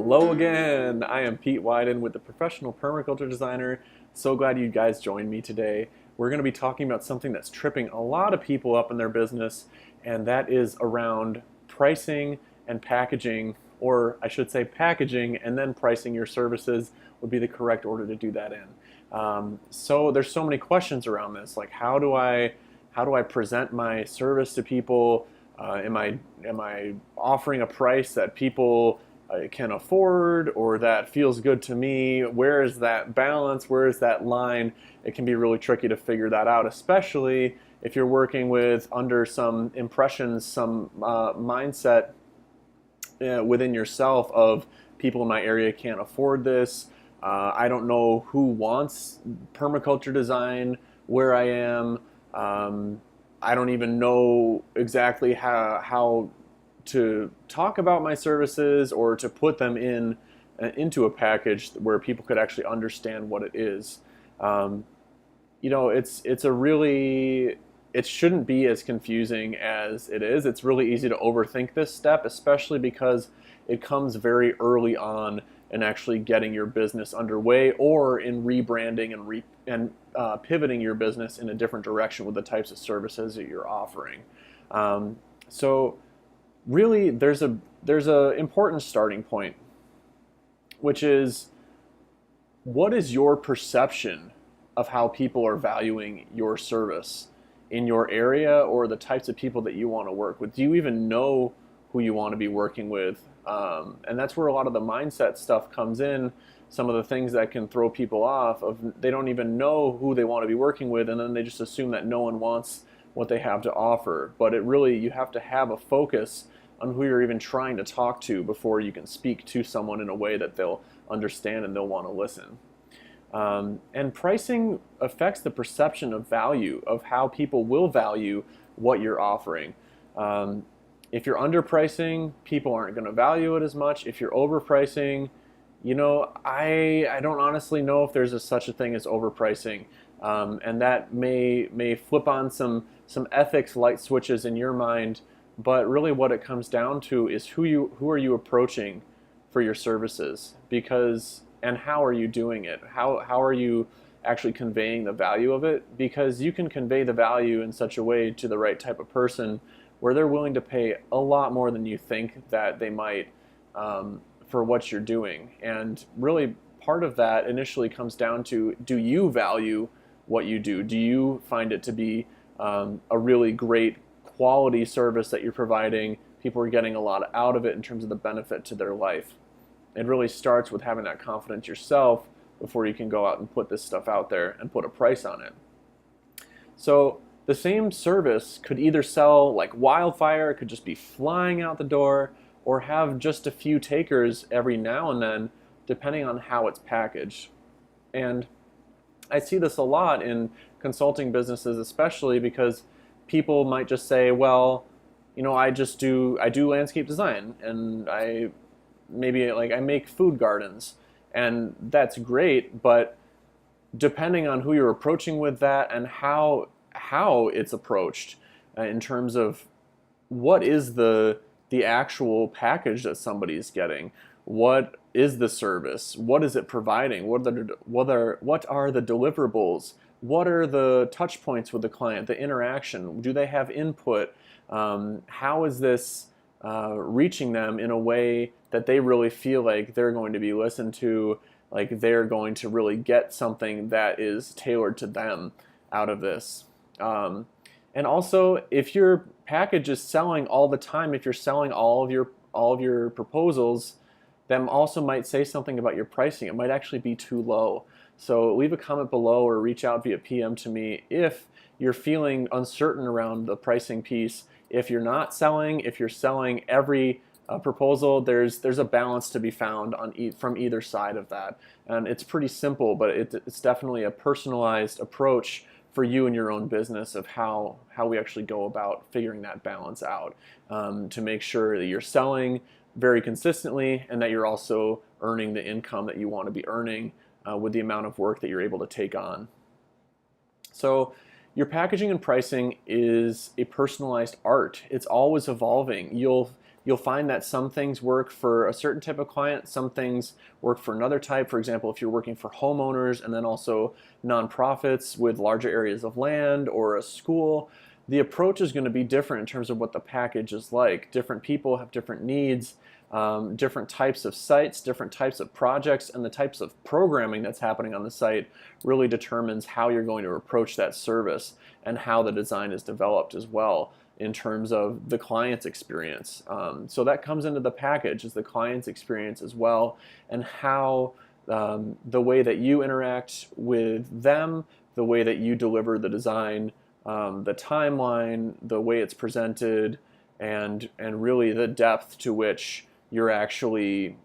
Hello again. I am Pete Wyden with the Professional Permaculture Designer. So glad you guys joined me today. We're going to be talking about something that's tripping a lot of people up in their business, and that is around pricing and packaging, or I should say packaging and then pricing your services would be the correct order to do that in. So there's so many questions around this, like how do I present my service to people? Am I offering a price that people can afford or that feels good to me? Where is that balance? Where is that line? It can be really tricky to figure that out, especially if you're working with under some impressions, some mindset within yourself of people in my area can't afford this. I don't know who wants permaculture design where I am. I don't even know exactly how to talk about my services or to put them into a package where people could actually understand what it is. It shouldn't be as confusing as it is. It's really easy to overthink this step, especially because it comes very early on in actually getting your business underway or in rebranding and pivoting your business in a different direction with the types of services that you're offering. So really there's a important starting point, which is, what is your perception of how people are valuing your service in your area or the types of people that you want to work with? Do you even know who you want to be working with? And that's where a lot of the mindset stuff comes in. Some of the things that can throw people off of, they don't even know who they want to be working with, and then they just assume that no one wants what they have to offer. But you have to have a focus on who you're even trying to talk to before you can speak to someone in a way that they'll understand and they'll want to listen. And pricing affects the perception of value, of how people will value what you're offering. If you're underpricing, people aren't going to value it as much. If you're overpricing, I don't honestly know if there's such a thing as overpricing, and that may flip on some ethics light switches in your mind. But really, what it comes down to is who are you approaching for your services, and how are you doing it? How are you actually conveying the value of it? Because you can convey the value in such a way to the right type of person where they're willing to pay a lot more than you think that they might for what you're doing. And really, part of that initially comes down to, do you value what you do? Do you find it to be a really great quality service that you're providing? People are getting a lot out of it in terms of the benefit to their life. It really starts with having that confidence yourself before you can go out and put this stuff out there and put a price on it. So the same service could either sell like wildfire, it could just be flying out the door, or have just a few takers every now and then, depending on how it's packaged. And I see this a lot in consulting businesses, especially because people might just say, well, I do landscape design, and I make food gardens, and that's great, but depending on who you're approaching with that and how it's approached, in terms of what is the actual package that somebody's getting, what is the service, what is it providing, what are the deliverables, what are the touch points with the client, the interaction, do they have input, how is this reaching them in a way that they really feel like they're going to be listened to, like they're going to really get something that is tailored to them out of this. And also, if your package is selling all the time, if you're selling all of your proposals, that also might say something about your pricing. It might actually be too low. So leave a comment below or reach out via PM to me if you're feeling uncertain around the pricing piece. If you're not selling, if you're selling every proposal, there's a balance to be found from either side of that. And it's pretty simple, but it's definitely a personalized approach for you and your own business of how we actually go about figuring that balance out, to make sure that you're selling very consistently and that you're also earning the income that you want to be earning with the amount of work that you're able to take on. So Your packaging and pricing is a personalized art. It's always evolving. You'll you'll find that some things work for a certain type of client, some things work for another type. For example, if you're working for homeowners and then also nonprofits with larger areas of land or a school, the approach is going to be different in terms of what the package is like. Different people have different needs, different types of sites, different types of projects, and the types of programming that's happening on the site really determines how you're going to approach that service and how the design is developed as well in terms of the client's experience. So that comes into the package, is the client's experience as well, and how the way that you interact with them, the way that you deliver the design, the timeline, the way it's presented, and really the depth to which you're actually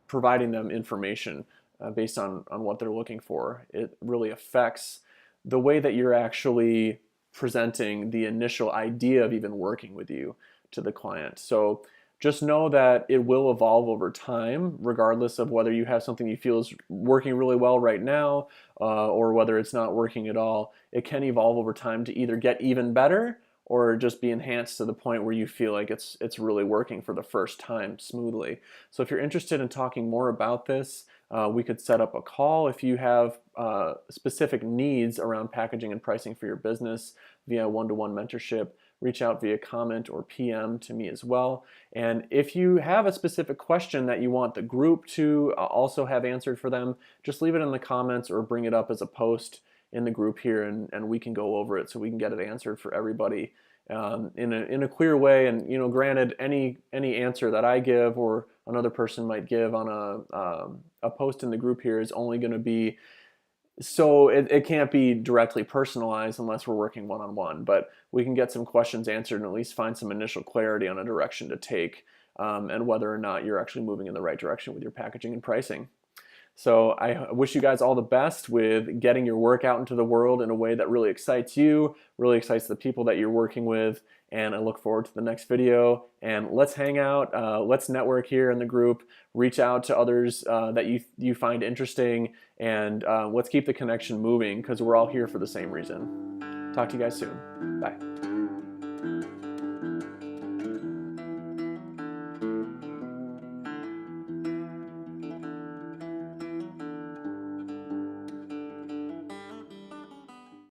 providing them information based on what they're looking for. It really affects the way that you're actually presenting the initial idea of even working with you to the client. So just know that it will evolve over time, regardless of whether you have something you feel is working really well right now or whether it's not working at all. It can evolve over time to either get even better or just be enhanced to the point where you feel like it's really working for the first time smoothly. So if you're interested in talking more about this, we could set up a call. If you have specific needs around packaging and pricing for your business via one-to-one mentorship, reach out via comment or PM to me as well. And if you have a specific question that you want the group to also have answered for them, just leave it in the comments or bring it up as a post in the group here, and we can go over it so we can get it answered for everybody in a clear way. And granted, any answer that I give or another person might give on a post in the group here is only going to be, so it can't be directly personalized unless we're working one-on-one, but we can get some questions answered and at least find some initial clarity on a direction to take and whether or not you're actually moving in the right direction with your packaging and pricing. So I wish you guys all the best with getting your work out into the world in a way that really excites you, really excites the people that you're working with, and I look forward to the next video. And let's hang out, let's network here in the group, reach out to others that you find interesting, and let's keep the connection moving because we're all here for the same reason. Talk to you guys soon. Bye.